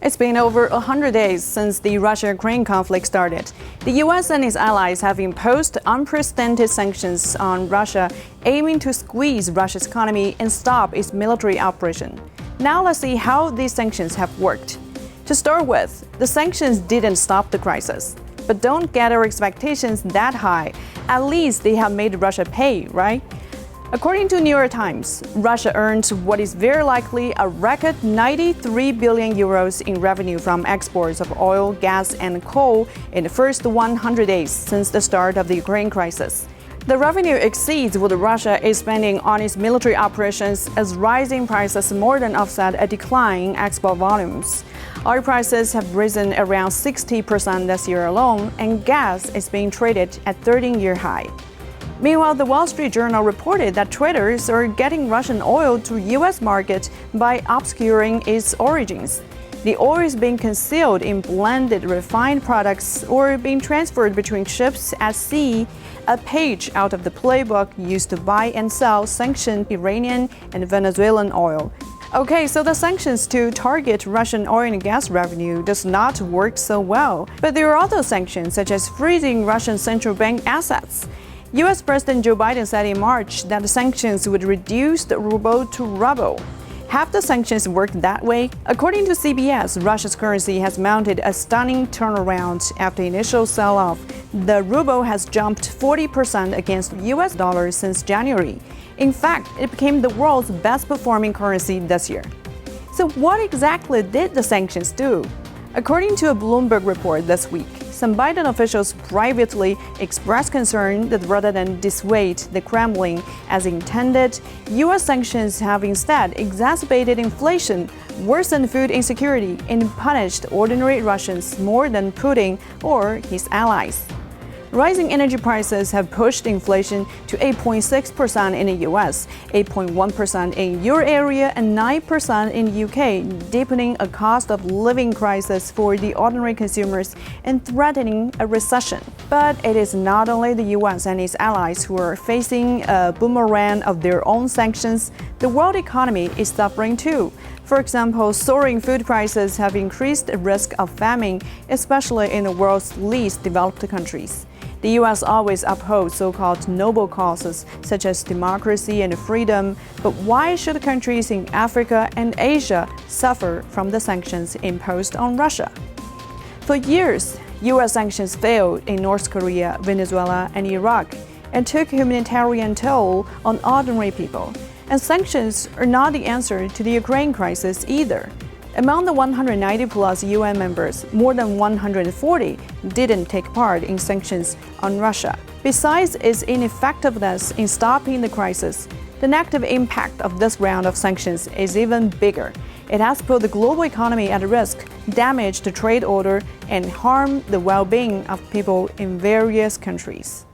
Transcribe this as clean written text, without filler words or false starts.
It's been over 100 days since the Russia-Ukraine conflict started. The U.S. and its allies have imposed unprecedented sanctions on Russia, aiming to squeeze Russia's economy and stop its military operation. Now let's see how these sanctions have worked. To start with, the sanctions didn't stop the crisis. But don't get our expectations that high. At least they have made Russia pay, right? According to New York Times, Russia earned what is very likely a record 93 billion euros in revenue from exports of oil, gas, and coal in the first 100 days since the start of the Ukraine crisis. The revenue exceeds what Russia is spending on its military operations, as rising prices more than offset a decline in export volumes. Oil prices have risen around 60% this year alone, and gas is being traded at 13-year high. Meanwhile, the Wall Street Journal reported that traders are getting Russian oil to U.S. market by obscuring its origins. The oil is being concealed in blended refined products or being transferred between ships at sea, a page out of the playbook used to buy and sell sanctioned Iranian and Venezuelan oil. Okay, so the sanctions to target Russian oil and gas revenue does not work so well. But there are other sanctions, such as freezing Russian central bank assets. U.S. President Joe Biden said in March that the sanctions would reduce the ruble to rubble. Have the sanctions worked that way? According to CBS, Russia's currency has mounted a stunning turnaround after initial sell-off. The ruble has jumped 40% against the U.S. dollar since January. In fact, it became the world's best-performing currency this year. So what exactly did the sanctions do? According to a Bloomberg report this week, some Biden officials privately expressed concern that rather than dissuade the Kremlin as intended, U.S. sanctions have instead exacerbated inflation, worsened food insecurity, and punished ordinary Russians more than Putin or his allies. Rising energy prices have pushed inflation to 8.6% in the U.S., 8.1% in Euro area, and 9% in UK, deepening a cost of living crisis for the ordinary consumers and threatening a recession. But it is not only the U.S. and its allies who are facing a boomerang of their own sanctions. The world economy is suffering too. For example, soaring food prices have increased the risk of famine, especially in the world's least developed countries. The U.S. always upholds so-called noble causes such as democracy and freedom, but why should countries in Africa and Asia suffer from the sanctions imposed on Russia? For years, U.S. sanctions failed in North Korea, Venezuela, and Iraq, and took a humanitarian toll on ordinary people. And sanctions are not the answer to the Ukraine crisis either. Among the 190-plus UN members, more than 140 didn't take part in sanctions on Russia. Besides its ineffectiveness in stopping the crisis, the negative impact of this round of sanctions is even bigger. It has put the global economy at risk, damaged the trade order, and harmed the well-being of people in various countries.